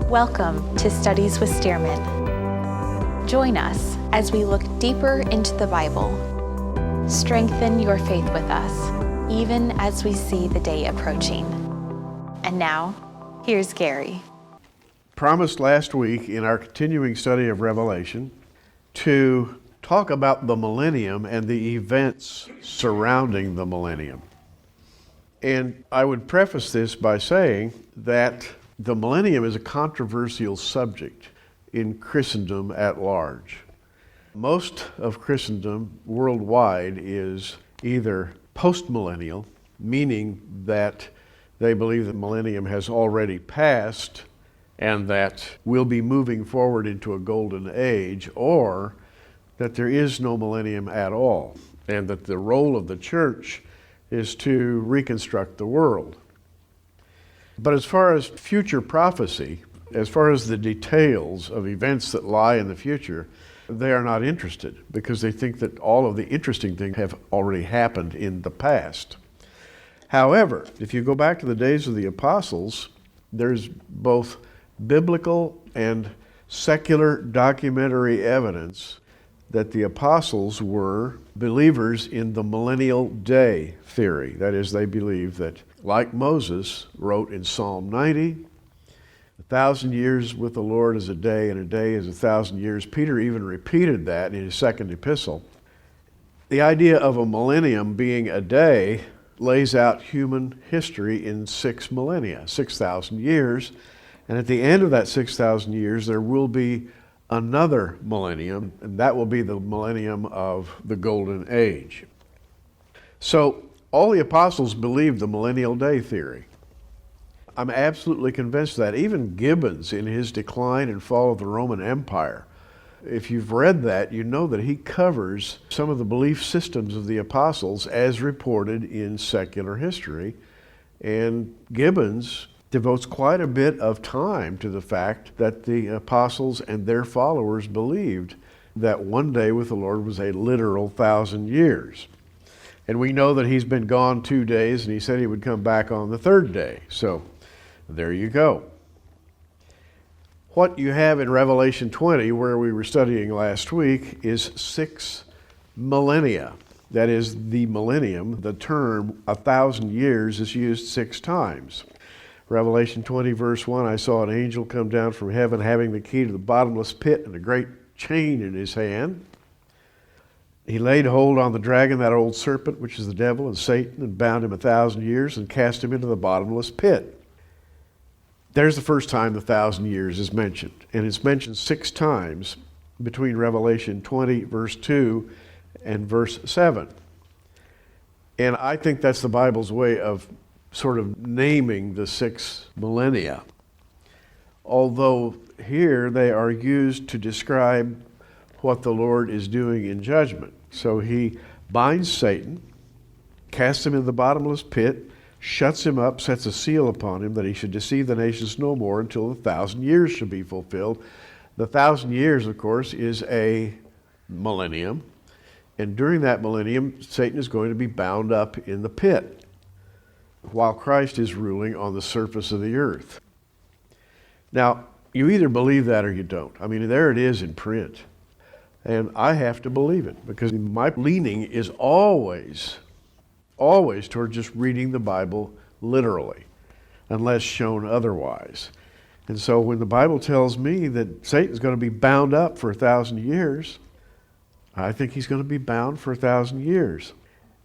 Welcome to Studies with Stearman. Join us as we look deeper into the Bible. Strengthen your faith with us, even as we see the day approaching. And now, here's Gary. Promised last week in our continuing study of Revelation to talk about the millennium and the events surrounding the millennium. And I would preface this by saying that the millennium is a controversial subject in Christendom at large. Most of Christendom worldwide is either postmillennial, meaning that they believe the millennium has already passed and that we'll be moving forward into a golden age, or that there is no millennium at all, and that the role of the church is to reconstruct the world. But as far as future prophecy, as far as the details of events that lie in the future, they are not interested because they think that all of the interesting things have already happened in the past. However, if you go back to the days of the apostles, there's both biblical and secular documentary evidence that the apostles were believers in the millennial day theory. That is, they believed that, like Moses wrote in Psalm 90, 1,000 years with the Lord is a day, and a day is 1,000 years. Peter even repeated that in his second epistle. The idea of a millennium being a day lays out human history in 6 millennia, 6,000 years. And at the end of that 6,000 years, there will be another millennium, and that will be the millennium of the golden age. So all the apostles believed the millennial day theory. I'm absolutely convinced that. Even Gibbons, in his Decline and Fall of the Roman Empire, if you've read that, you know that he covers some of the belief systems of the apostles as reported in secular history. And Gibbons devotes quite a bit of time to the fact that the apostles and their followers believed that one day with the Lord was a literal 1,000 years. And we know that he's been gone 2 days, and he said he would come back on the 3rd day. So there you go. What you have in Revelation 20, where we were studying last week, is 6 millennia. That is the millennium. The term 1,000 years is used 6 times. Revelation 20, verse 1, I saw an angel come down from heaven having the key to the bottomless pit and a great chain in his hand. He laid hold on the dragon, that old serpent, which is the devil and Satan, and bound him 1,000 years and cast him into the bottomless pit. There's the first time the 1,000 years is mentioned. And it's mentioned 6 times between Revelation 20, verse 2 and verse 7. And I think that's the Bible's way of sort of naming the 6 millennia. Although here they are used to describe what the Lord is doing in judgment. So he binds Satan, casts him in the bottomless pit, shuts him up, sets a seal upon him that he should deceive the nations no more until the 1,000 years shall be fulfilled. The 1,000 years, of course, is a millennium. And during that millennium, Satan is going to be bound up in the pit while Christ is ruling on the surface of the earth. Now, you either believe that or you don't. I mean, there it is in print. And I have to believe it because my leaning is always toward just reading the Bible literally, unless shown otherwise. And so when the Bible tells me that Satan's going to be bound up for 1,000 years, I think he's going to be bound for 1,000 years.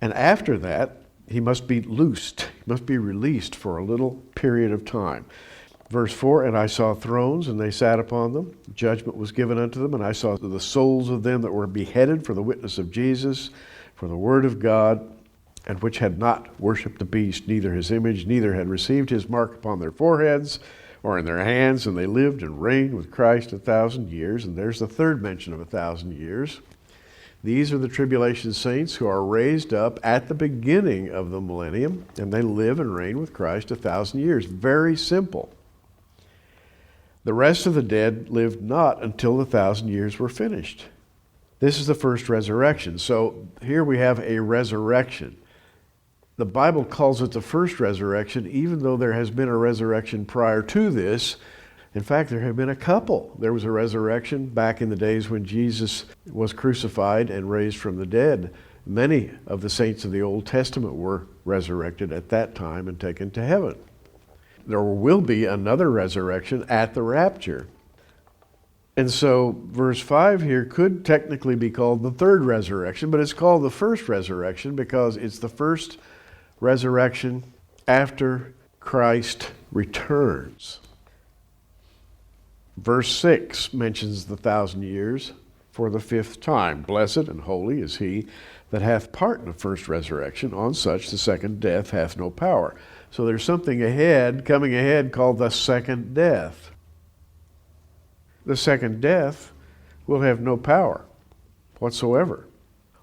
And after that, he must be loosed, he must be released for a little period of time. Verse 4, and I saw thrones, and they sat upon them. Judgment was given unto them, and I saw the souls of them that were beheaded for the witness of Jesus, for the word of God, and which had not worshipped the beast, neither his image, neither had received his mark upon their foreheads or in their hands, and they lived and reigned with Christ 1,000 years. And there's the third mention of 1,000 years. These are the tribulation saints who are raised up at the beginning of the millennium, and they live and reign with Christ 1,000 years. Very simple. The rest of the dead lived not until the 1,000 years were finished. This is the first resurrection. So here we have a resurrection. The Bible calls it the first resurrection, even though there has been a resurrection prior to this. In fact, there have been a couple. There was a resurrection back in the days when Jesus was crucified and raised from the dead. Many of the saints of the Old Testament were resurrected at that time and taken to heaven. There will be another resurrection at the rapture. And so verse 5 here could technically be called the third resurrection, but it's called the first resurrection because it's the first resurrection after Christ returns. Verse 6 mentions the 1,000 years for the fifth time. Blessed and holy is he that hath part in the first resurrection. On such the second death hath no power. So there's something coming ahead called the second death. The second death will have no power whatsoever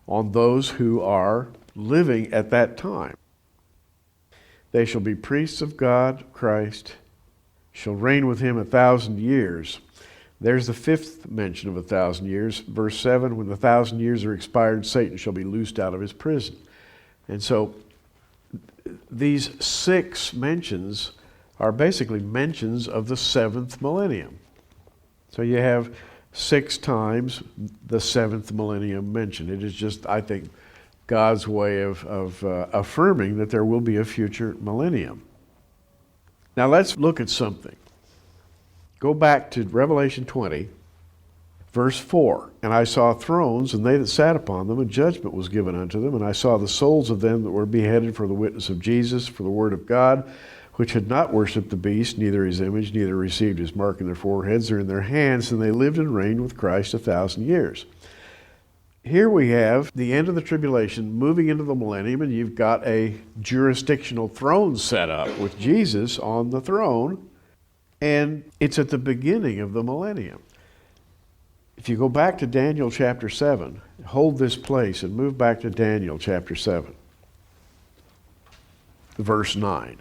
on those who are living at that time. They shall be priests of God, Christ, shall reign with him 1,000 years. There's the fifth mention of 1,000 years. Verse 7, when the 1,000 years are expired, Satan shall be loosed out of his prison. And so these 6 mentions are basically mentions of the 7th millennium. So you have 6 times the 7th millennium mentioned. It is just, I think, God's way of affirming that there will be a future millennium. Now let's look at something. Go back to Revelation 20, verse 4. And I saw thrones, and they that sat upon them, and judgment was given unto them. And I saw the souls of them that were beheaded for the witness of Jesus, for the word of God, which had not worshipped the beast, neither his image, neither received his mark in their foreheads or in their hands. And they lived and reigned with Christ 1,000 years. Here we have the end of the tribulation moving into the millennium, and you've got a jurisdictional throne set up with Jesus on the throne, and it's at the beginning of the millennium. If you go back to Daniel chapter 7, hold this place and move back to Daniel chapter 7, verse 9.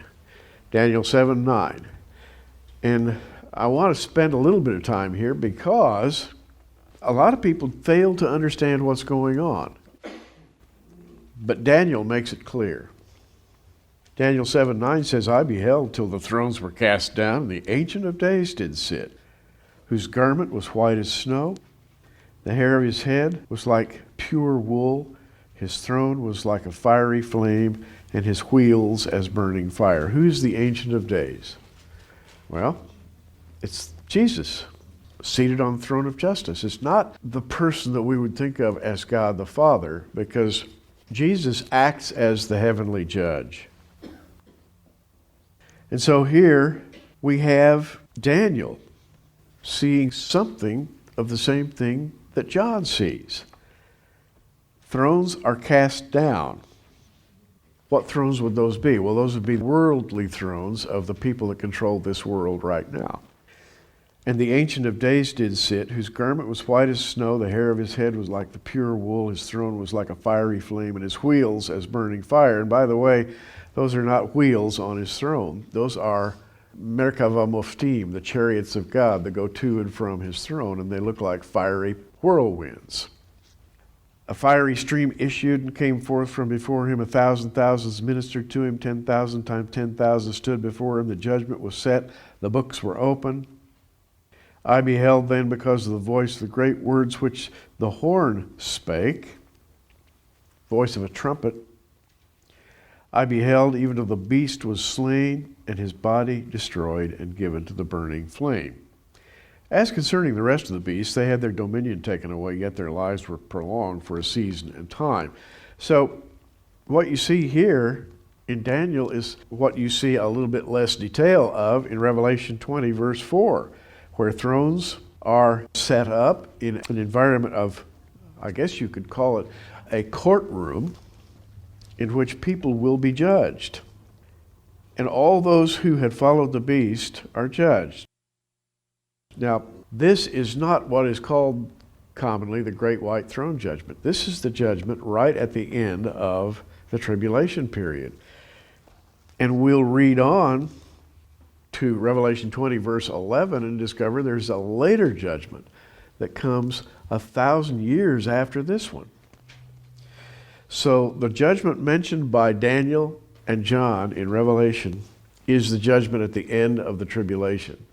Daniel 7:9. And I want to spend a little bit of time here because a lot of people fail to understand what's going on. But Daniel makes it clear. Daniel 7:9 says, I beheld till the thrones were cast down, and the Ancient of Days did sit, whose garment was white as snow. The hair of his head was like pure wool. His throne was like a fiery flame, and his wheels as burning fire. Who's the Ancient of Days? Well, it's Jesus, seated on the throne of justice. It's not the person that we would think of as God the Father, because Jesus acts as the heavenly judge. And so here we have Daniel seeing something of the same thing that John sees. Thrones are cast down. What thrones would those be? Well, those would be worldly thrones of the people that control this world right now. And the Ancient of Days did sit, whose garment was white as snow, the hair of his head was like the pure wool, his throne was like a fiery flame, and his wheels as burning fire. And by the way, those are not wheels on his throne. Those are Merkava Moftim, the chariots of God that go to and from his throne, and they look like fiery whirlwinds. A fiery stream issued and came forth from before him. 1,000 thousands ministered to him. 10,000 times 10,000 stood before him. The judgment was set. The books were open. I beheld then, because of the voice of the great words which the horn spake, voice of a trumpet, I beheld even till the beast was slain, and his body destroyed and given to the burning flame. As concerning the rest of the beasts, they had their dominion taken away, yet their lives were prolonged for a season and time. So what you see here in Daniel is what you see a little bit less detail of in Revelation 20, verse 4, where thrones are set up in an environment of, I guess you could call it a courtroom, in which people will be judged. And all those who had followed the beast are judged. Now, this is not what is called commonly the Great White Throne Judgment. This is the judgment right at the end of the tribulation period. And we'll read on to Revelation 20, verse 11, and discover there's a later judgment that comes 1,000 years after this one. So the judgment mentioned by Daniel and John in Revelation is the judgment at the end of the tribulation.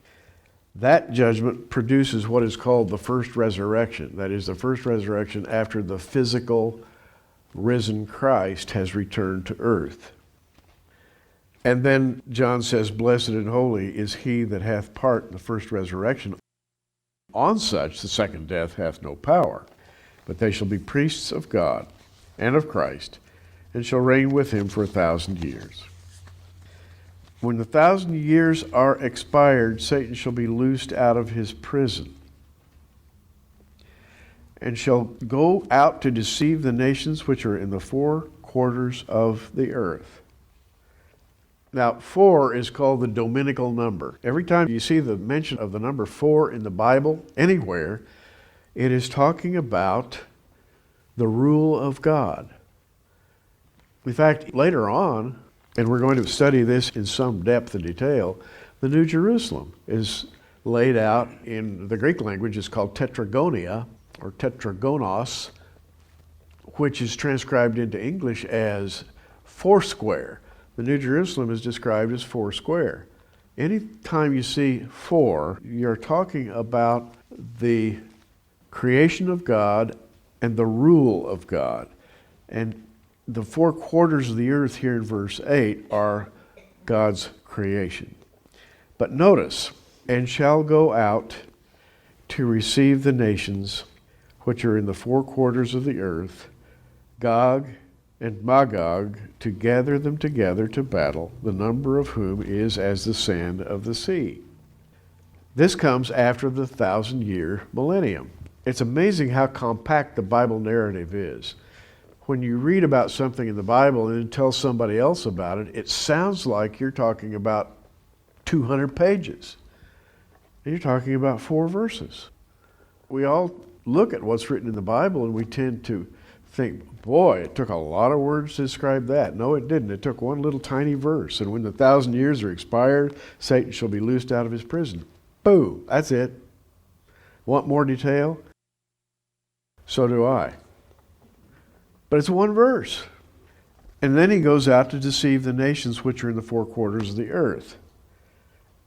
That judgment produces what is called the first resurrection. That is the first resurrection after the physical risen Christ has returned to earth. And then John says, "Blessed and holy is he that hath part in the first resurrection. On such the second death hath no power, but they shall be priests of God and of Christ, and shall reign with him for 1,000 years." When the 1,000 years are expired, Satan shall be loosed out of his prison, and shall go out to deceive the nations which are in the four quarters of the earth. Now, 4 is called the dominical number. Every time you see the mention of the number 4 in the Bible, anywhere, it is talking about the rule of God. In fact, later on, and we're going to study this in some depth and detail, the New Jerusalem is laid out in the Greek language. It's called tetragonia, or tetragonos, which is transcribed into English as foursquare. The New Jerusalem is described as foursquare. Anytime you see 4, you're talking about the creation of God and the rule of God. And the 4 quarters of the earth here in verse 8 are God's creation. But notice, "and shall go out to receive the nations which are in the 4 quarters of the earth, Gog and Magog, to gather them together to battle, the number of whom is as the sand of the sea." This comes after the 1,000-year millennium. It's amazing how compact the Bible narrative is. When you read about something in the Bible and then tell somebody else about it, it sounds like you're talking about 200 pages. And you're talking about 4 verses. We all look at what's written in the Bible and we tend to think, boy, it took a lot of words to describe that. No, it didn't. It took one little tiny verse. "And when the 1,000 years are expired, Satan shall be loosed out of his prison." Boom, that's it. Want more detail? So do I. But it's one verse. And then he goes out to deceive the nations which are in the 4 quarters of the earth.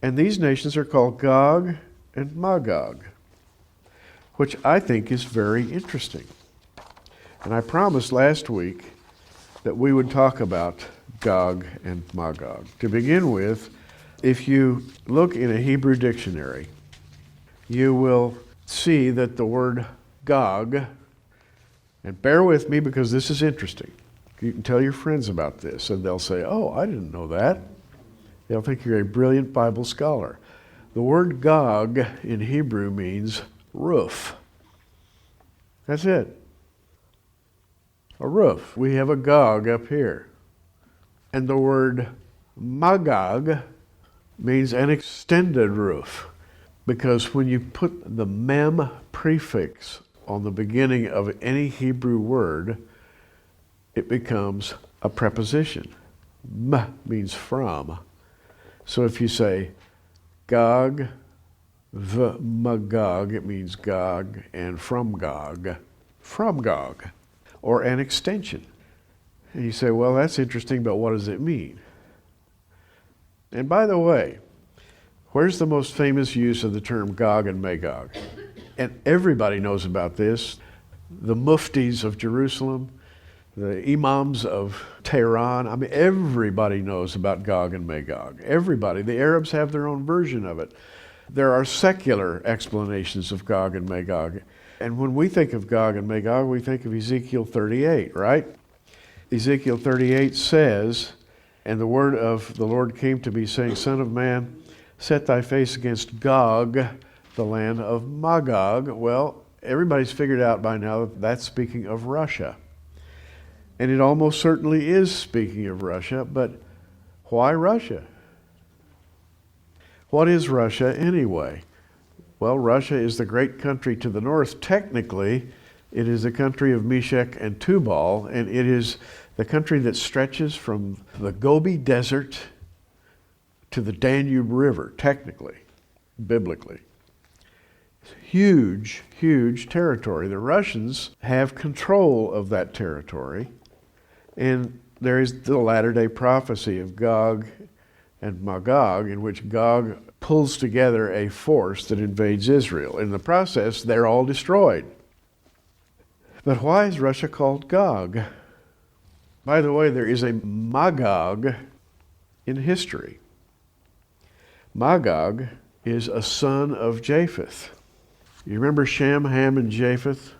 And these nations are called Gog and Magog, which I think is very interesting. And I promised last week that we would talk about Gog and Magog. To begin with, if you look in a Hebrew dictionary, you will see that the word Gog, and bear with me because this is interesting. You can tell your friends about this and they'll say, "Oh, I didn't know that." They'll think you're a brilliant Bible scholar. The word Gog in Hebrew means roof. That's it. A roof. We have a Gog up here. And the word Magog means an extended roof, because when you put the mem prefix on the beginning of any Hebrew word, it becomes a preposition. M means from. So if you say Gog, Magog, it means Gog, and from Gog, or an extension. And you say, well, that's interesting, but what does it mean? And by the way, where's the most famous use of the term Gog and Magog? And everybody knows about this. The muftis of Jerusalem, the imams of Tehran, I mean, everybody knows about Gog and Magog. Everybody. The Arabs have their own version of it. There are secular explanations of Gog and Magog. And when we think of Gog and Magog, we think of Ezekiel 38, right? Ezekiel 38 says, "And the word of the Lord came to me, saying, Son of man, set thy face against Gog, the land of Magog." Well, everybody's figured out by now that that's speaking of Russia. And it almost certainly is speaking of Russia, but why Russia? What is Russia anyway? Well, Russia is the great country to the north. Technically, it is the country of Meshech and Tubal, and it is the country that stretches from the Gobi Desert to the Danube River, technically, biblically. Huge, huge territory. The Russians have control of that territory, and there is the latter-day prophecy of Gog and Magog, in which Gog pulls together a force that invades Israel. In the process, they're all destroyed. But why is Russia called Gog? By the way, there is a Magog in history. Magog is a son of Japheth. You remember Shem, Ham, and Japheth,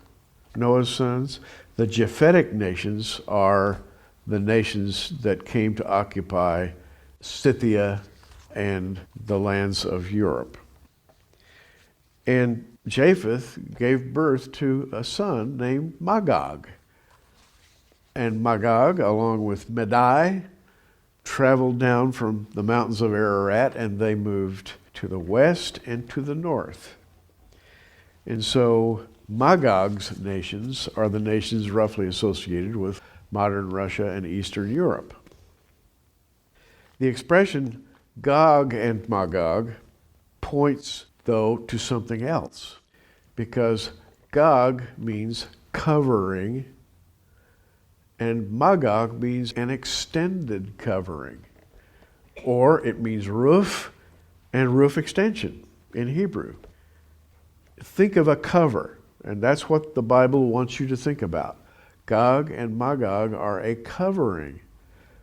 Noah's sons? The Japhetic nations are the nations that came to occupy Scythia and the lands of Europe. And Japheth gave birth to a son named Magog. And Magog, along with Madai, traveled down from the mountains of Ararat, and they moved to the west and to the north. And so Magog's nations are the nations roughly associated with modern Russia and Eastern Europe. The expression Gog and Magog points, though, to something else, because Gog means covering, and Magog means an extended covering, or it means roof and roof extension in Hebrew. Think of a cover, and that's what the Bible wants you to think about. Gog and Magog are a covering,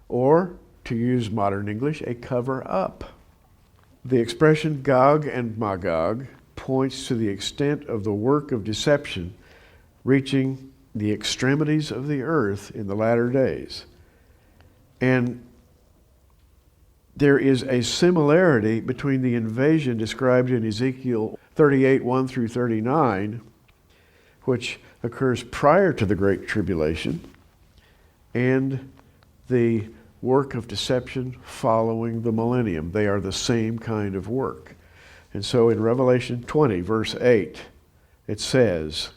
or, to use modern English, a cover-up. The expression Gog and Magog points to the extent of the work of deception reaching the extremities of the earth in the latter days. And there is a similarity between the invasion described in Ezekiel 38, 1 through 39, which occurs prior to the Great Tribulation, and the work of deception following the millennium. They are the same kind of work. And so in Revelation 20, verse 8, it says,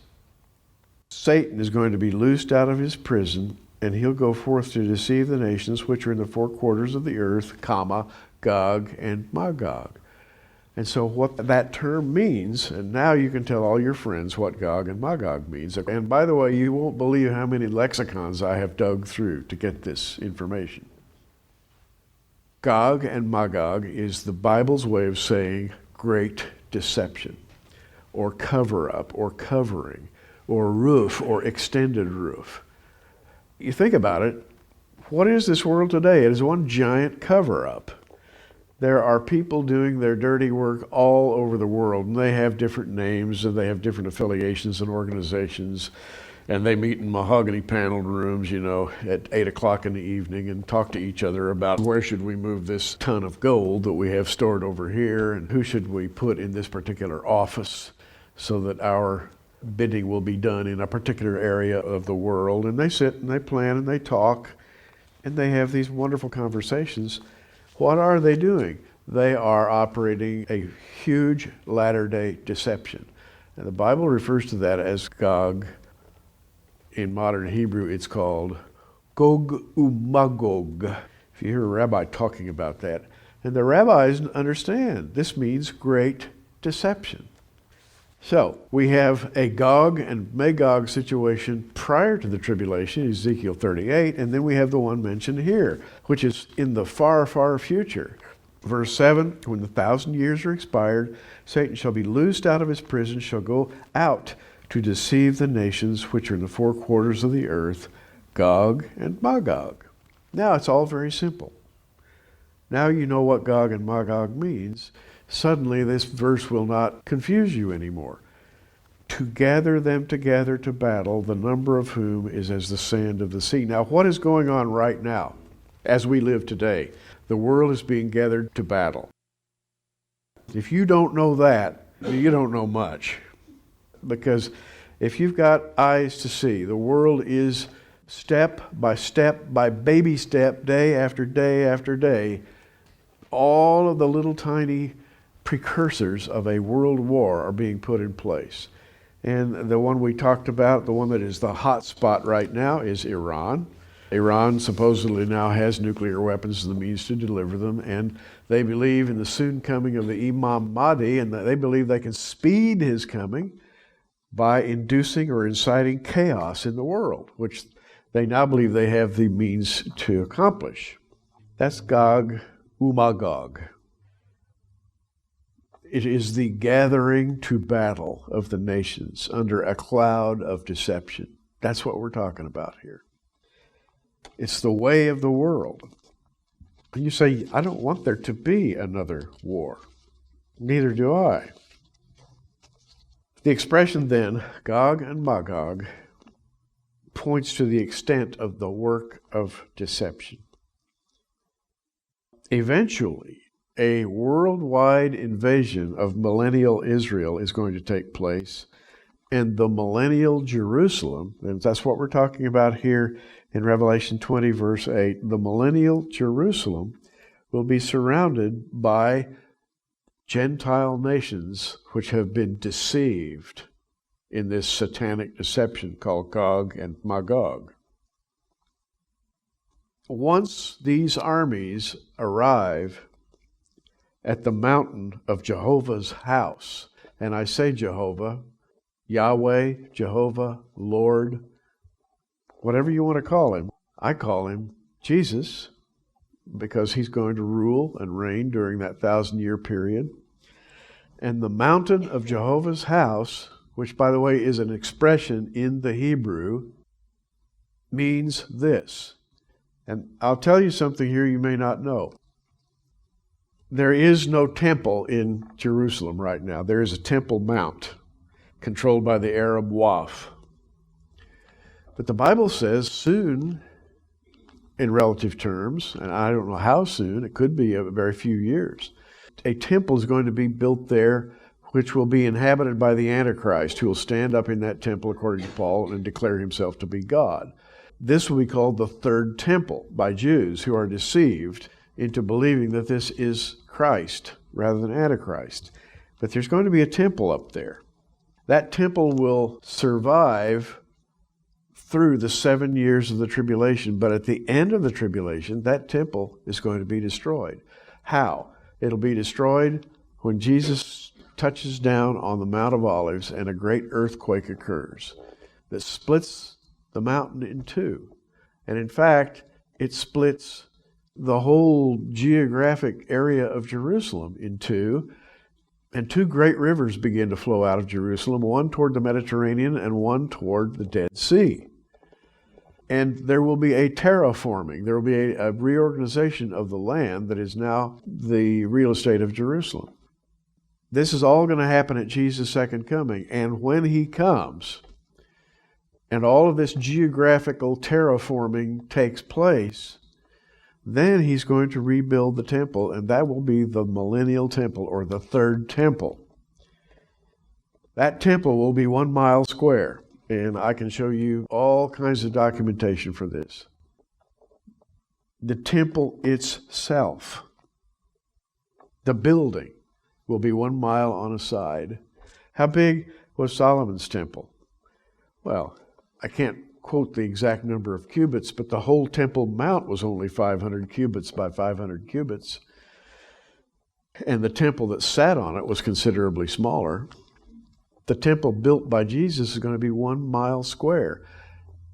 Satan is going to be loosed out of his prison, and he'll go forth to deceive the nations which are in the four quarters of the earth, comma, Gog and Magog. And so what that term means, and now you can tell all your friends what Gog and Magog means. And by the way, you won't believe how many lexicons I have dug through to get this information. Gog and Magog is the Bible's way of saying great deception, or cover-up, or covering, or roof, or extended roof. You think about it, what is this world today? It is one giant cover-up. There are people doing their dirty work all over the world, and they have different names, and they have different affiliations and organizations, and they meet in mahogany paneled rooms, at 8 o'clock in the evening and talk to each other about where should we move this ton of gold that we have stored over here, and who should we put in this particular office so that our bidding will be done in a particular area of the world. And they sit and they plan and they talk and they have these wonderful conversations. What are they doing? They are operating a huge latter-day deception. And the Bible refers to that as Gog. In modern Hebrew, it's called Gog uMagog. If you hear a rabbi talking about that, and the rabbis understand this means great deception. So we have a Gog and Magog situation prior to the tribulation, Ezekiel 38, and then we have the one mentioned here, which is in the far, far future. Verse 7, when the 1,000 years are expired, Satan shall be loosed out of his prison, shall go out to deceive the nations which are in the four quarters of the earth, Gog and Magog. Now it's all very simple. Now you know what Gog and Magog means. Suddenly this verse will not confuse you anymore. To gather them together to battle, the number of whom is as the sand of the sea. Now what is going on right now as we live today? The world is being gathered to battle. If you don't know that, you don't know much. Because if you've got eyes to see, the world is step, by baby step, day after day after day, all of the little tiny precursors of a world war are being put in place. And the one we talked about, the one that is the hot spot right now, is Iran. Iran supposedly now has nuclear weapons and the means to deliver them, and they believe in the soon coming of the Imam Mahdi, and they believe they can speed his coming by inducing or inciting chaos in the world, which they now believe they have the means to accomplish. That's Gog uMagog. It is the gathering to battle of the nations under a cloud of deception. That's what we're talking about here. It's the way of the world. And you say, I don't want there to be another war. Neither do I. The expression then, Gog and Magog, points to the extent of the work of deception. Eventually, a worldwide invasion of millennial Israel is going to take place, and the millennial Jerusalem, and that's what we're talking about here in Revelation 20, verse 8, the millennial Jerusalem will be surrounded by Gentile nations which have been deceived in this satanic deception called Gog and Magog. Once these armies arrive at the mountain of Jehovah's house, and I say Jehovah, Yahweh, Jehovah, Lord, whatever you want to call him, I call him Jesus, because he's going to rule and reign during that 1,000-year period. And the mountain of Jehovah's house, which, by the way, is an expression in the Hebrew, means this. And I'll tell you something here you may not know. There is no temple in Jerusalem right now. There is a Temple Mount controlled by the Arab Waqf. But the Bible says soon, in relative terms, and I don't know how soon, it could be a very few years, a temple is going to be built there which will be inhabited by the Antichrist, who will stand up in that temple, according to Paul, and declare himself to be God. This will be called the Third Temple by Jews who are deceived into believing that this is Christ rather than Antichrist. But there's going to be a temple up there. That temple will survive through the 7 years of the tribulation, but at the end of the tribulation, that temple is going to be destroyed. How? It'll be destroyed when Jesus touches down on the Mount of Olives and a great earthquake occurs that splits the mountain in two. And in fact, it splits the whole geographic area of Jerusalem in two, and two great rivers begin to flow out of Jerusalem, one toward the Mediterranean and one toward the Dead Sea. And there will be a terraforming, there will be a reorganization of the land that is now the real estate of Jerusalem. This is all going to happen at Jesus' second coming. And when he comes, and all of this geographical terraforming takes place, then he's going to rebuild the temple, and that will be the millennial temple, or the Third Temple. That temple will be 1 mile square, and I can show you all kinds of documentation for this. The temple itself, the building, will be 1 mile on a side. How big was Solomon's temple? Well, I can't quote the exact number of cubits, but the whole Temple Mount was only 500 cubits by 500 cubits. And the temple that sat on it was considerably smaller. The temple built by Jesus is going to be 1 mile square.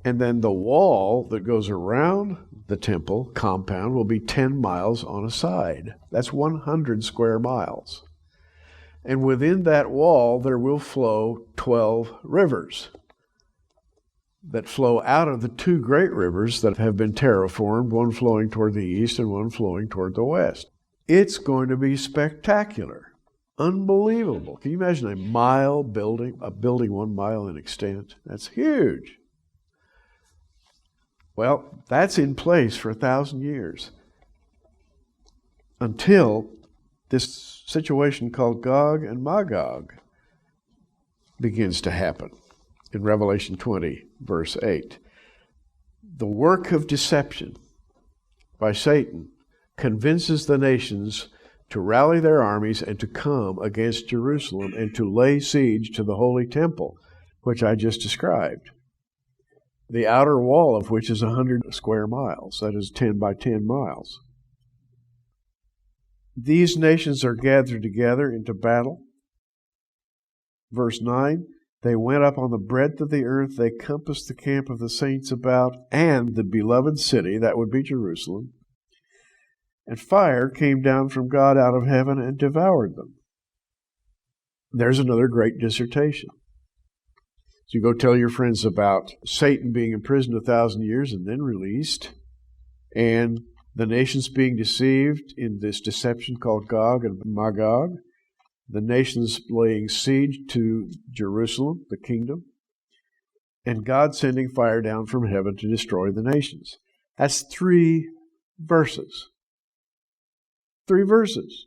And then the wall that goes around the temple compound will be 10 miles on a side. That's 100 square miles. And within that wall, there will flow 12 rivers that flow out of the two great rivers that have been terraformed, one flowing toward the east and one flowing toward the west. It's going to be spectacular, unbelievable. Can you imagine a building 1 mile in extent? That's huge. Well, that's in place for 1,000 years until this situation called Gog and Magog begins to happen. In Revelation 20, verse 8, the work of deception by Satan convinces the nations to rally their armies and to come against Jerusalem and to lay siege to the holy temple, which I just described, the outer wall of which is 100 square miles, that is 10 by 10 miles. These nations are gathered together into battle. Verse 9, they went up on the breadth of the earth, they compassed the camp of the saints about, and the beloved city, that would be Jerusalem. And fire came down from God out of heaven and devoured them. There's another great dissertation. So you go tell your friends about Satan being imprisoned 1,000 years and then released, and the nations being deceived in this deception called Gog and Magog, the nations laying siege to Jerusalem, the kingdom, and God sending fire down from heaven to destroy the nations. That's 3 verses. 3 verses.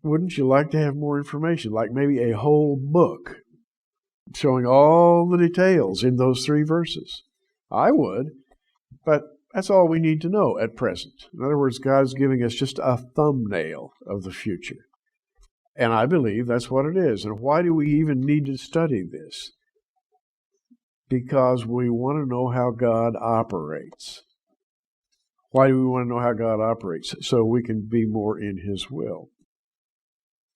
Wouldn't you like to have more information, like maybe a whole book showing all the details in those 3 verses? I would, but that's all we need to know at present. In other words, God's giving us just a thumbnail of the future. And I believe that's what it is. And why do we even need to study this? Because we want to know how God operates. Why do we want to know how God operates? So we can be more in His will.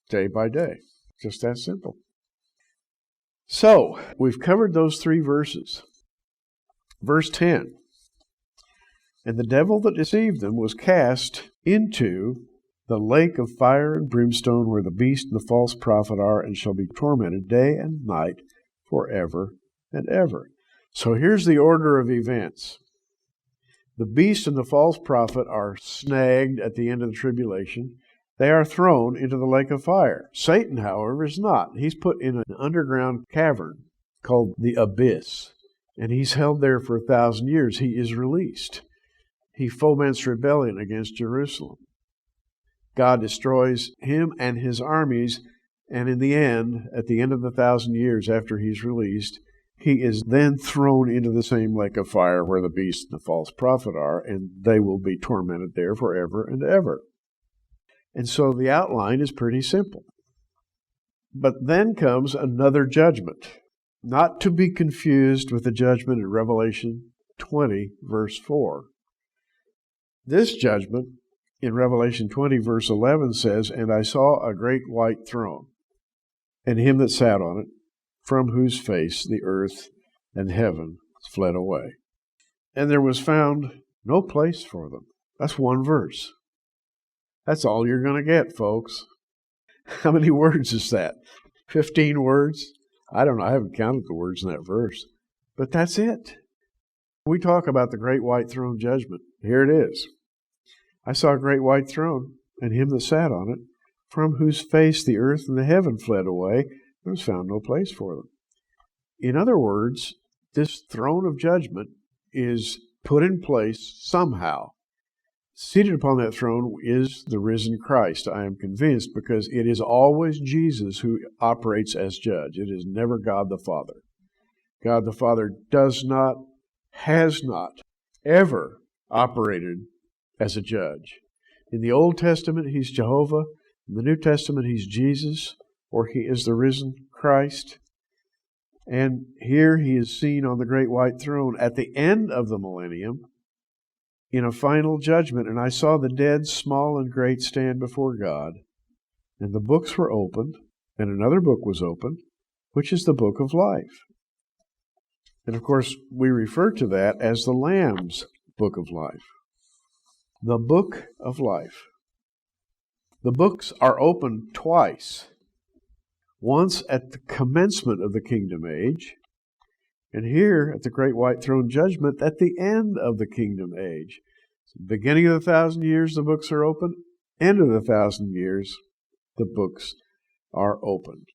Day by day. Just that simple. So, we've covered those 3 verses. Verse 10. And the devil that deceived them was cast into the lake of fire and brimstone, where the beast and the false prophet are, and shall be tormented day and night forever and ever. So here's the order of events. The beast and the false prophet are snagged at the end of the tribulation. They are thrown into the lake of fire. Satan, however, is not. He's put in an underground cavern called the abyss, and he's held there for 1,000 years. He is released. He foments rebellion against Jerusalem. God destroys him and his armies, and in the end, at the end of the 1,000 years after he's released, he is then thrown into the same lake of fire where the beast and the false prophet are, and they will be tormented there forever and ever. And so the outline is pretty simple. But then comes another judgment, not to be confused with the judgment in Revelation 20, verse 4. This judgment in Revelation 20, verse 11 says, And I saw a great white throne, and him that sat on it, from whose face the earth and heaven fled away. And there was found no place for them. That's one verse. That's all you're going to get, folks. How many words is that? 15 words? I don't know. I haven't counted the words in that verse. But that's it. We talk about the great white throne judgment. Here it is. I saw a great white throne, and him that sat on it, from whose face the earth and the heaven fled away. There was found no place for them. In other words, this throne of judgment is put in place somehow. Seated upon that throne is the risen Christ, I am convinced, because it is always Jesus who operates as judge. It is never God the Father. God the Father has not ever operated as a judge. In the Old Testament, He's Jehovah. In the New Testament, He's Jesus, or He is the risen Christ. And here He is seen on the great white throne at the end of the millennium in a final judgment. And I saw the dead, small and great, stand before God. And the books were opened, and another book was opened, which is the book of life. And of course, we refer to that as the Lamb's book of life. The book of life. The books are opened twice. Once at the commencement of the kingdom age, and here at the great white throne judgment at the end of the kingdom age. Beginning of the 1,000 years, the books are open. End of the 1,000 years, the books are opened.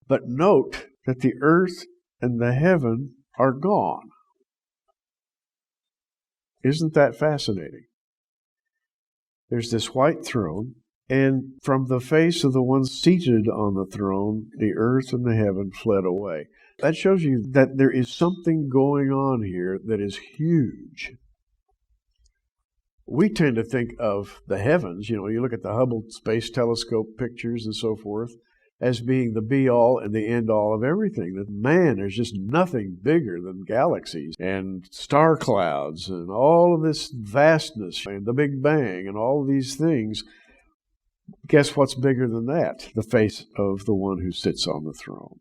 But note that the earth and the heaven are gone. Isn't that fascinating? There's this white throne, and from the face of the one seated on the throne, the earth and the heaven fled away. That shows you that there is something going on here that is huge. We tend to think of the heavens, you look at the Hubble Space Telescope pictures and so forth, as being the be-all and the end-all of everything. That, man, there's just nothing bigger than galaxies and star clouds and all of this vastness and the Big Bang and all of these things. Guess what's bigger than that? The face of the one who sits on the throne.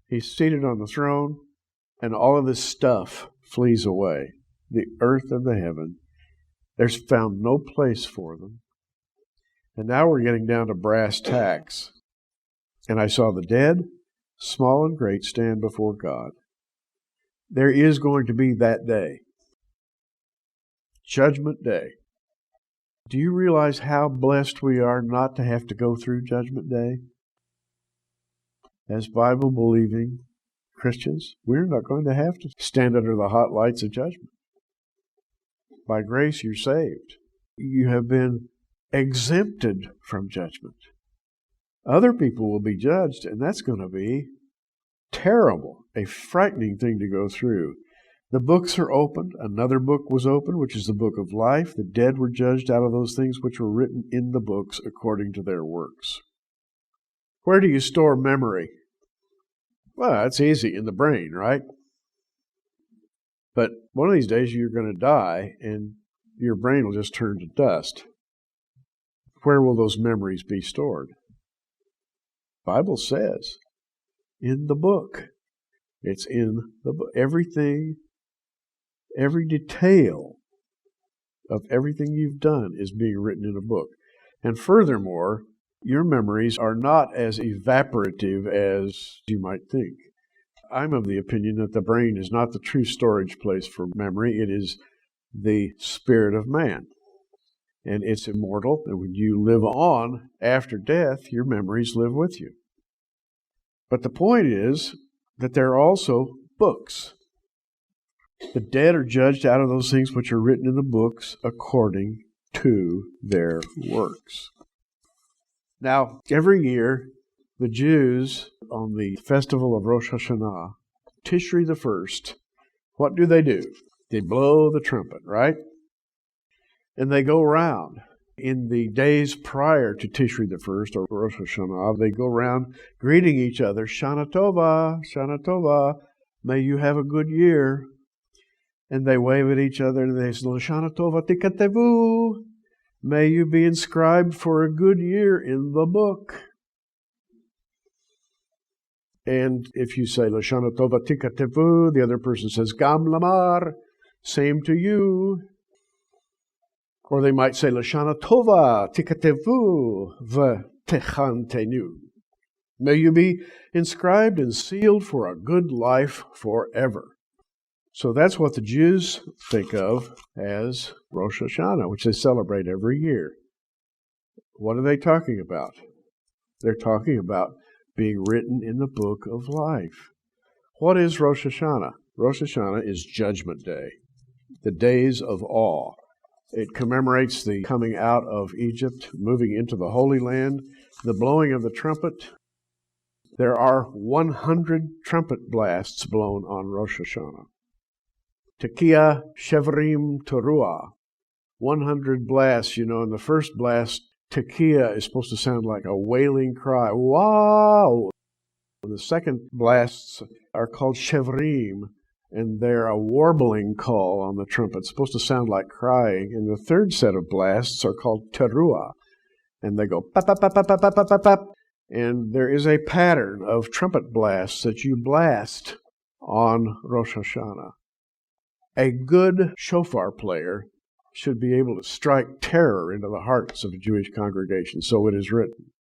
He's seated on the throne, and all of this stuff flees away. The earth and the heaven. There's found no place for them. And now we're getting down to brass tacks. And I saw the dead, small and great, stand before God. There is going to be that day. Judgment Day. Do you realize how blessed we are not to have to go through Judgment Day? As Bible-believing Christians, we're not going to have to stand under the hot lights of judgment. By grace, you're saved. You have been exempted from judgment. Other people will be judged, and that's going to be terrible, a frightening thing to go through. The books are opened. Another book was opened, which is the book of life. The dead were judged out of those things which were written in the books according to their works. Where do you store memory? Well, it's easy, in the brain, right? But one of these days you're going to die, and your brain will just turn to dust. Where will those memories be stored? The Bible says, in the book. It's in the book. Everything, every detail of everything you've done is being written in a book. And furthermore, your memories are not as evaporative as you might think. I'm of the opinion that the brain is not the true storage place for memory. It is the spirit of man. And it's immortal. And when you live on after death, your memories live with you. But the point is that there are also books. The dead are judged out of those things which are written in the books according to their works. Now, every year, the Jews, on the festival of Rosh Hashanah, Tishri the first, what do? They blow the trumpet, right? And they go around. In the days prior to Tishri the first, or Rosh Hashanah, they go around greeting each other, Shana Tova, Shana Tova, may you have a good year. And they wave at each other and they say, Shana Tova Tikatevu, may you be inscribed for a good year in the book. And if you say, Shana Tova Tikatevu, the other person says, Gam Lamar, same to you. Or they might say, Lashana Tova Tikatevu V'Techantenu. May you be inscribed and sealed for a good life forever. So that's what the Jews think of as Rosh Hashanah, which they celebrate every year. What are they talking about? They're talking about being written in the book of life. What is Rosh Hashanah? Rosh Hashanah is Judgment Day, the days of awe. It commemorates the coming out of Egypt, moving into the Holy Land, the blowing of the trumpet. There are 100 trumpet blasts blown on Rosh Hashanah. Tekiah Shevrim Teruah, 100 blasts. You know, in the first blast, Tekiah is supposed to sound like a wailing cry. Wow! The second blasts are called Shevrim, and they're a warbling call on the trumpet. It's supposed to sound like crying. And the third set of blasts are called Teruah, and they go pap, pap, pap, pap, pap, pap, pap, pap. And there is a pattern of trumpet blasts that you blast on Rosh Hashanah. A good shofar player should be able to strike terror into the hearts of a Jewish congregation. So it is written.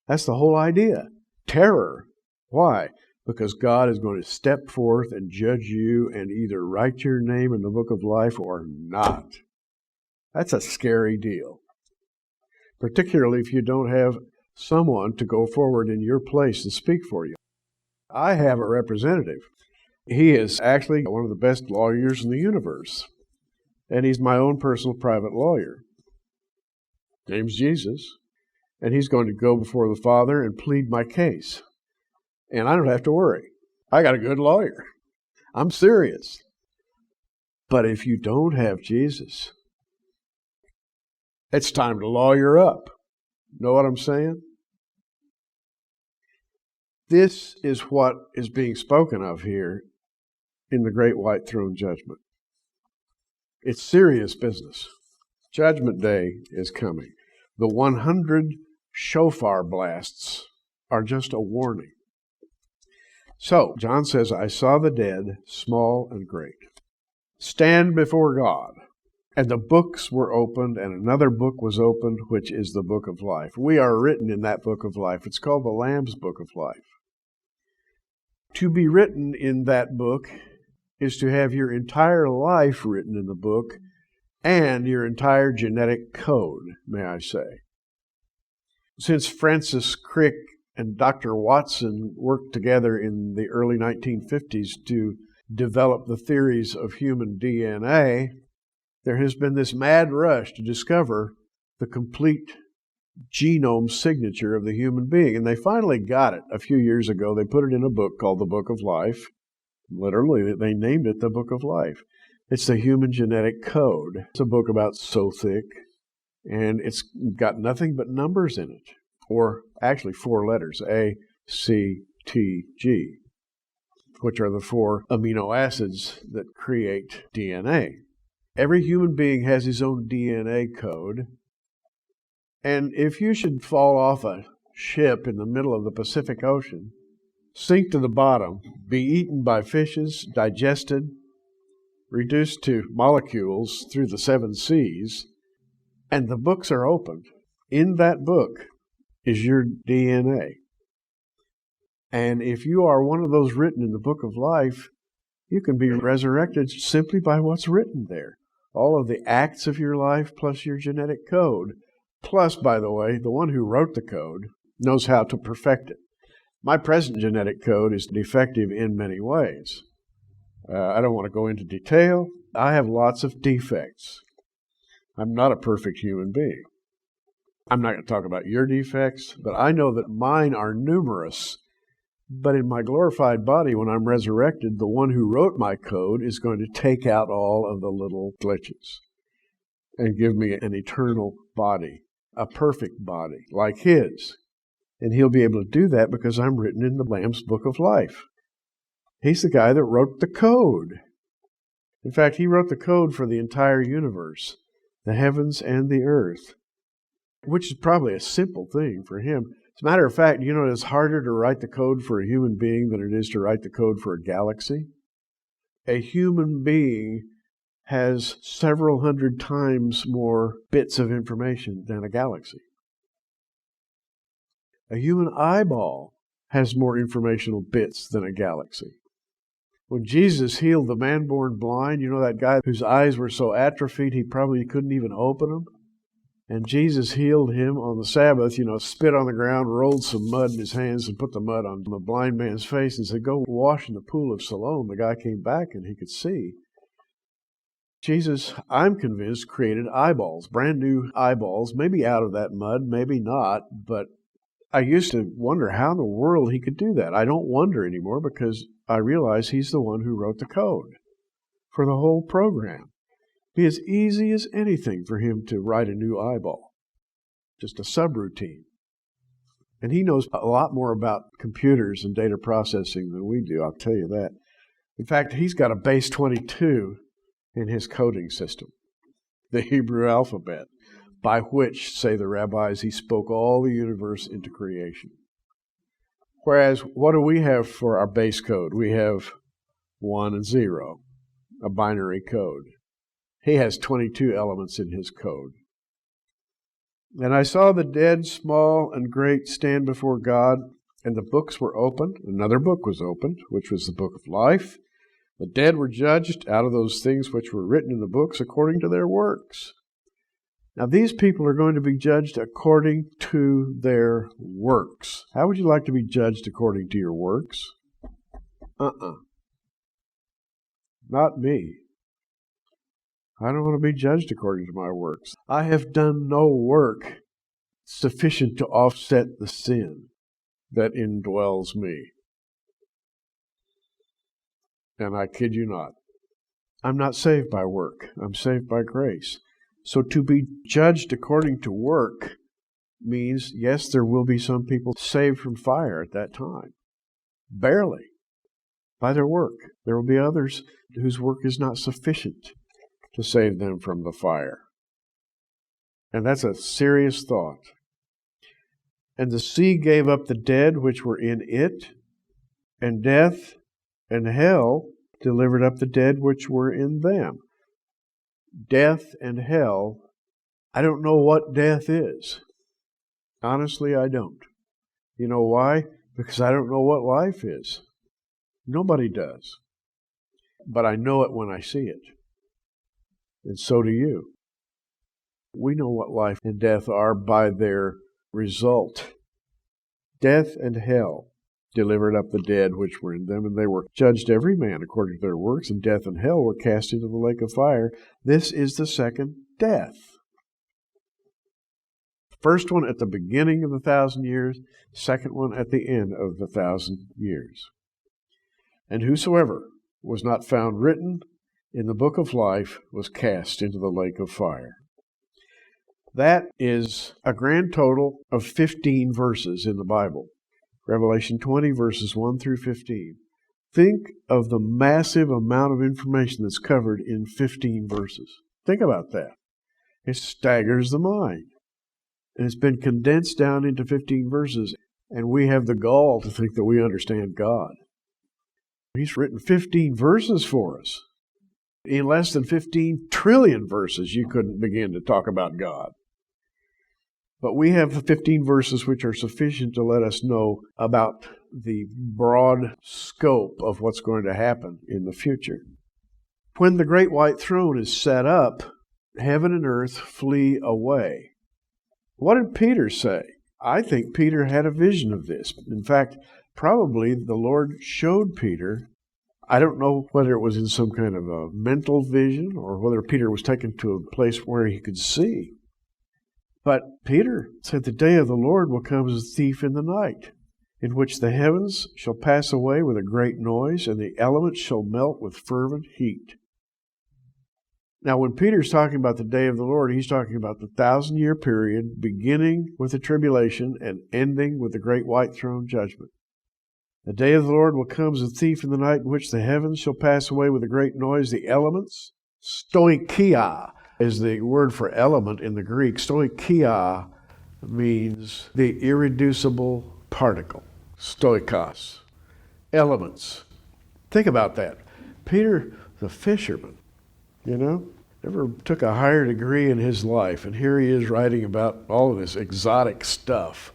That's the whole idea. Terror. Why? Because God is going to step forth and judge you and either write your name in the book of life or not. That's a scary deal. Particularly if you don't have someone to go forward in your place and speak for you. I have a representative. He is actually one of the best lawyers in the universe. And he's my own personal private lawyer. Name's Jesus. And he's going to go before the Father and plead my case. And I don't have to worry. I got a good lawyer. I'm serious. But if you don't have Jesus, it's time to lawyer up. Know what I'm saying? This is what is being spoken of here in the Great White Throne Judgment. It's serious business. Judgment Day is coming. The 100 shofar blasts are just a warning. So, John says, I saw the dead, small and great, stand before God. And the books were opened, and another book was opened, which is the book of life. We are written in that book of life. It's called the Lamb's Book of Life. To be written in that book is to have your entire life written in the book and your entire genetic code, may I say. Since Francis Crick and Dr. Watson worked together in the early 1950s to develop the theories of human DNA, there has been this mad rush to discover the complete genome signature of the human being. And they finally got it a few years ago. They put it in a book called the Book of Life. Literally, they named it the Book of Life. It's the Human Genetic Code. It's a book about so thick, and it's got nothing but numbers in it, or actually 4 letters, A, C, T, G, which are the 4 amino acids that create DNA. Every human being has his own DNA code, and if you should fall off a ship in the middle of the Pacific Ocean, sink to the bottom, be eaten by fishes, digested, reduced to molecules through the 7 seas, and the books are opened. In that book is your DNA. And if you are one of those written in the book of life, you can be resurrected simply by what's written there. All of the acts of your life plus your genetic code. Plus, by the way, the one who wrote the code knows how to perfect it. My present genetic code is defective in many ways. I don't want to go into detail. I have lots of defects. I'm not a perfect human being. I'm not going to talk about your defects, but I know that mine are numerous. But in my glorified body, when I'm resurrected, the one who wrote my code is going to take out all of the little glitches and give me an eternal body, a perfect body like his. And he'll be able to do that because I'm written in the Lamb's Book of Life. He's the guy that wrote the code. In fact, he wrote the code for the entire universe, the heavens and the earth, which is probably a simple thing for him. As a matter of fact, you know, it's harder to write the code for a human being than it is to write the code for a galaxy. A human being has several hundred times more bits of information than a galaxy. A human eyeball has more informational bits than a galaxy. When Jesus healed the man born blind, you know that guy whose eyes were so atrophied he probably couldn't even open them? And Jesus healed him on the Sabbath, spit on the ground, rolled some mud in his hands and put the mud on the blind man's face and said, "Go wash in the pool of Siloam." The guy came back and he could see. Jesus, I'm convinced, created eyeballs, brand new eyeballs, maybe out of that mud, maybe not, but I used to wonder how in the world he could do that. I don't wonder anymore because I realize he's the one who wrote the code for the whole program. It'd be as easy as anything for him to write a new eyeball, just a subroutine. And he knows a lot more about computers and data processing than we do, I'll tell you that. In fact, he's got a base 22 in his coding system, the Hebrew alphabet, by which, say the rabbis, he spoke all the universe into creation. Whereas, what do we have for our base code? We have 1 and 0, a binary code. He has 22 elements in his code. And I saw the dead, small and great, stand before God, and the books were opened. Another book was opened, which was the book of life. The dead were judged out of those things which were written in the books according to their works. Now, these people are going to be judged according to their works. How would you like to be judged according to your works? Not me. I don't want to be judged according to my works. I have done no work sufficient to offset the sin that indwells me. And I kid you not. I'm not saved by work. I'm saved by grace. So to be judged according to work means, yes, there will be some people saved from fire at that time. Barely. By their work. There will be others whose work is not sufficient to save them from the fire. And that's a serious thought. And the sea gave up the dead which were in it, and death and hell delivered up the dead which were in them. death and hell, I don't know what death is. Honestly, I don't. You know why? Because I don't know what life is. Nobody does. But I know it when I see it. And so do you. We know what life and death are by their result. Death and hell delivered up the dead which were in them, and they were judged every man according to their works, and death and hell were cast into the lake of fire. This is the second death. First one at the beginning of the 1,000 years, second one at the end of the 1,000 years. And whosoever was not found written in the book of life was cast into the lake of fire. That is a grand total of 15 verses in the Bible. Revelation 20, verses 1 through 15. Think of the massive amount of information that's covered in 15 verses. Think about that. It staggers the mind. And it's been condensed down into 15 verses, and we have the gall to think that we understand God. He's written 15 verses for us. In less than 15 trillion verses, you couldn't begin to talk about God. But we have the 15 verses which are sufficient to let us know about the broad scope of what's going to happen in the future. When the great white throne is set up, heaven and earth flee away. What did Peter say? I think Peter had a vision of this. In fact, probably the Lord showed Peter. I don't know whether it was in some kind of a mental vision or whether Peter was taken to a place where he could see. But Peter said, the day of the Lord will come as a thief in the night, in which the heavens shall pass away with a great noise, and the elements shall melt with fervent heat. Now, when Peter's talking about the day of the Lord, he's talking about the 1,000-year period, beginning with the tribulation and ending with the great white throne judgment. The day of the Lord will come as a thief in the night, in which the heavens shall pass away with a great noise. The elements, stoicheia, is the word for element in the Greek. Stoicheia means the irreducible particle. Stoikos. Elements. Think about that. Peter, the fisherman, never took a higher degree in his life. And here he is writing about all of this exotic stuff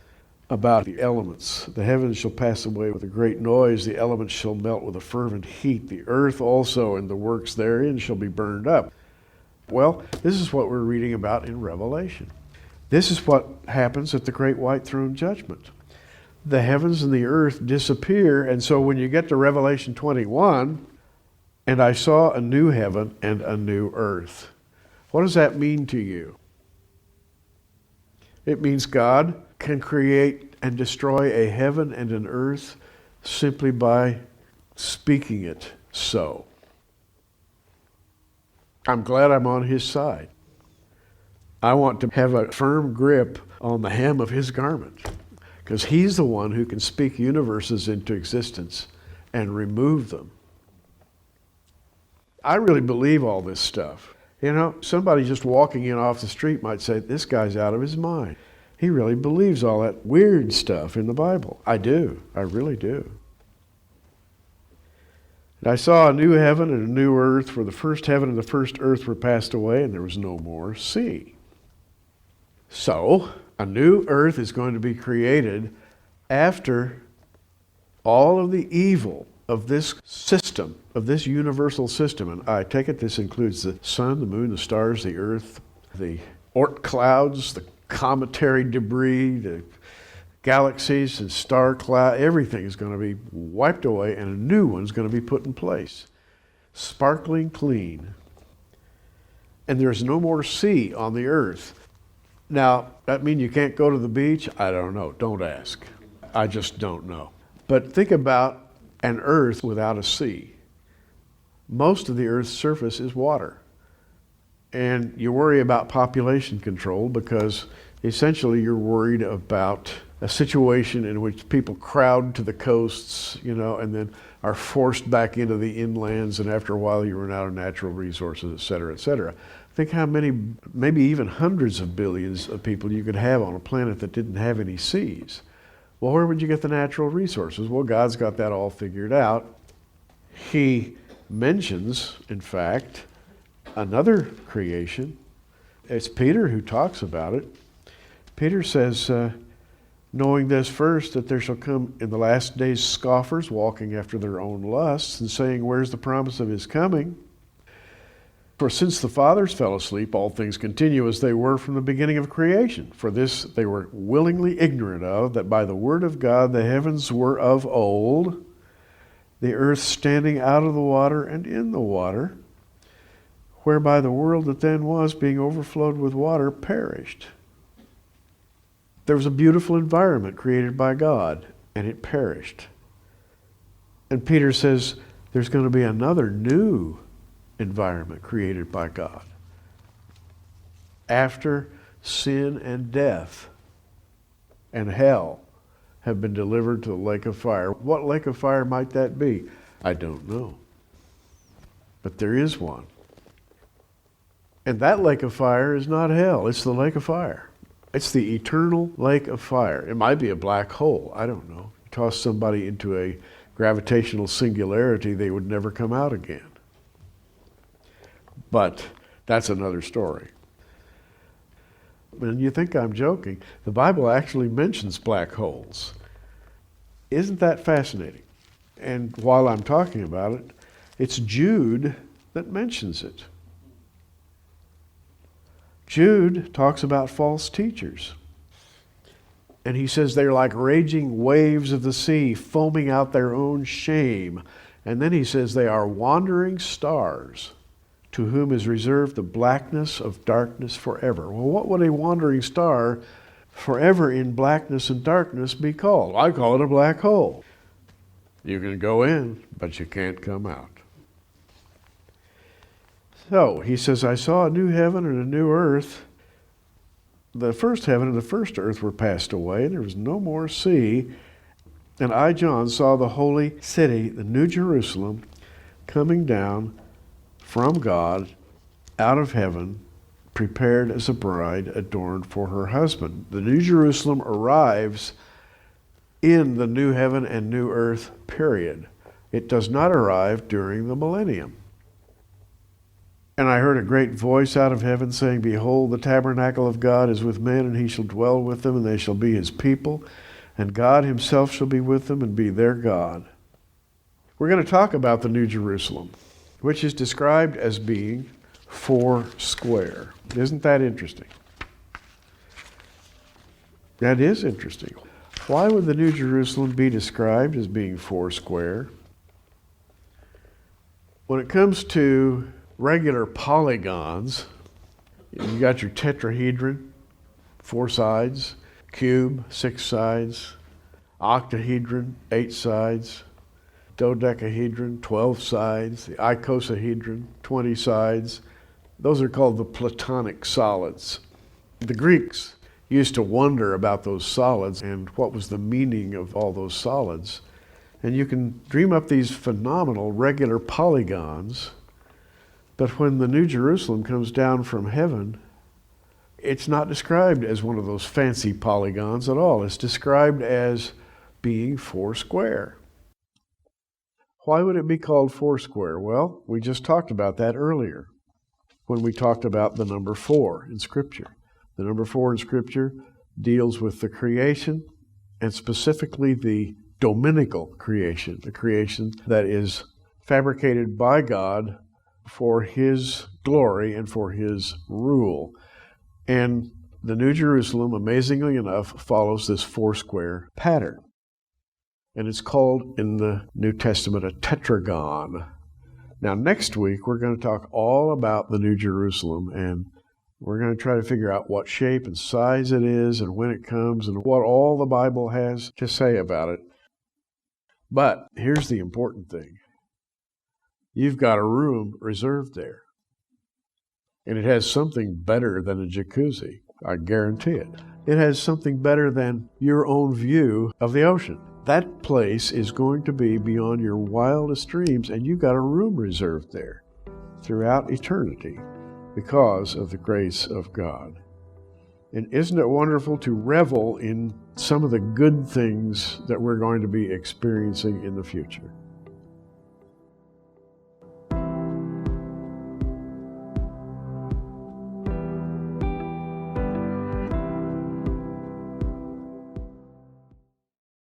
about the elements. The heavens shall pass away with a great noise. The elements shall melt with a fervent heat. The earth also and the works therein shall be burned up. Well, this is what we're reading about in Revelation. This is what happens at the great white throne judgment. The heavens and the earth disappear, and so when you get to Revelation 21, and I saw a new heaven and a new earth. What does that mean to you? It means God can create and destroy a heaven and an earth simply by speaking it so. I'm glad I'm on his side. I want to have a firm grip on the hem of his garment, because he's the one who can speak universes into existence and remove them. I really believe all this stuff. Somebody just walking in off the street might say, this guy's out of his mind. He really believes all that weird stuff in the Bible. I do. I really do. And I saw a new heaven and a new earth, for the first heaven and the first earth were passed away, and there was no more sea. So, a new earth is going to be created after all of the evil of this system, of this universal system. And I take it this includes the sun, the moon, the stars, the earth, the Oort clouds, the cometary debris, the galaxies and star cloud, everything is going to be wiped away, and a new one's going to be put in place. Sparkling clean. And there's no more sea on the earth. Now, that mean you can't go to the beach? I don't know. Don't ask. I just don't know. But think about an earth without a sea. Most of the earth's surface is water. And you worry about population control because essentially you're worried about a situation in which people crowd to the coasts, and then are forced back into the inlands, and after a while you run out of natural resources, et cetera, et cetera. Think how many, maybe even hundreds of billions of people you could have on a planet that didn't have any seas. Well, where would you get the natural resources? Well, God's got that all figured out. He mentions, in fact, another creation. It's Peter who talks about it. Peter says, knowing this first, that there shall come in the last days scoffers, walking after their own lusts, and saying, where's the promise of his coming? For since the fathers fell asleep, all things continue as they were from the beginning of creation. For this they were willingly ignorant of, that by the word of God the heavens were of old, the earth standing out of the water and in the water, whereby the world that then was, being overflowed with water, perished. There was a beautiful environment created by God, and it perished. And Peter says there's going to be another new environment created by God after sin and death and hell have been delivered to the lake of fire. What lake of fire might that be? I don't know. But there is one. And that lake of fire is not hell, it's the lake of fire. It's the eternal lake of fire. It might be a black hole, I don't know. Toss somebody into a gravitational singularity, they would never come out again. But that's another story. And you think I'm joking. The Bible actually mentions black holes. Isn't that fascinating? And while I'm talking about it, it's Jude that mentions it. Jude talks about false teachers. And he says they're like raging waves of the sea, foaming out their own shame. And then he says they are wandering stars, to whom is reserved the blackness of darkness forever. Well, what would a wandering star forever in blackness and darkness be called? I call it a black hole. You can go in, but you can't come out. So, he says, I saw a new heaven and a new earth. The first heaven and the first earth were passed away, and there was no more sea. And I, John, saw the holy city, the New Jerusalem, coming down from God out of heaven, prepared as a bride adorned for her husband. The New Jerusalem arrives in the new heaven and new earth, period. It does not arrive during the millennium. And I heard a great voice out of heaven saying, behold, the tabernacle of God is with men, and he shall dwell with them, and they shall be his people, and God himself shall be with them and be their God. We're going to talk about the New Jerusalem, which is described as being 4 square. Isn't that interesting? That is interesting. Why would the New Jerusalem be described as being 4 square? When it comes to regular polygons, you got your tetrahedron, 4 sides, cube, 6 sides, octahedron, 8 sides, dodecahedron, 12 sides, the icosahedron, 20 sides. Those are called the Platonic solids. The Greeks used to wonder about those solids and what was the meaning of all those solids. And you can dream up these phenomenal regular polygons, but when the New Jerusalem comes down from heaven, it's not described as one of those fancy polygons at all. It's described as being 4 square. Why would it be called 4 square? Well, we just talked about that earlier when we talked about the number 4 in Scripture. The number 4 in Scripture deals with the creation, and specifically the dominical creation, the creation that is fabricated by God for his glory and for his rule. And the New Jerusalem, amazingly enough, follows this 4 square pattern. And it's called in the New Testament a tetragon. Now, next week, we're going to talk all about the New Jerusalem, and we're going to try to figure out what shape and size it is and when it comes and what all the Bible has to say about it. But here's the important thing. You've got a room reserved there. And it has something better than a jacuzzi. I guarantee it. It has something better than your own view of the ocean. That place is going to be beyond your wildest dreams, and you've got a room reserved there throughout eternity because of the grace of God. And isn't it wonderful to revel in some of the good things that we're going to be experiencing in the future?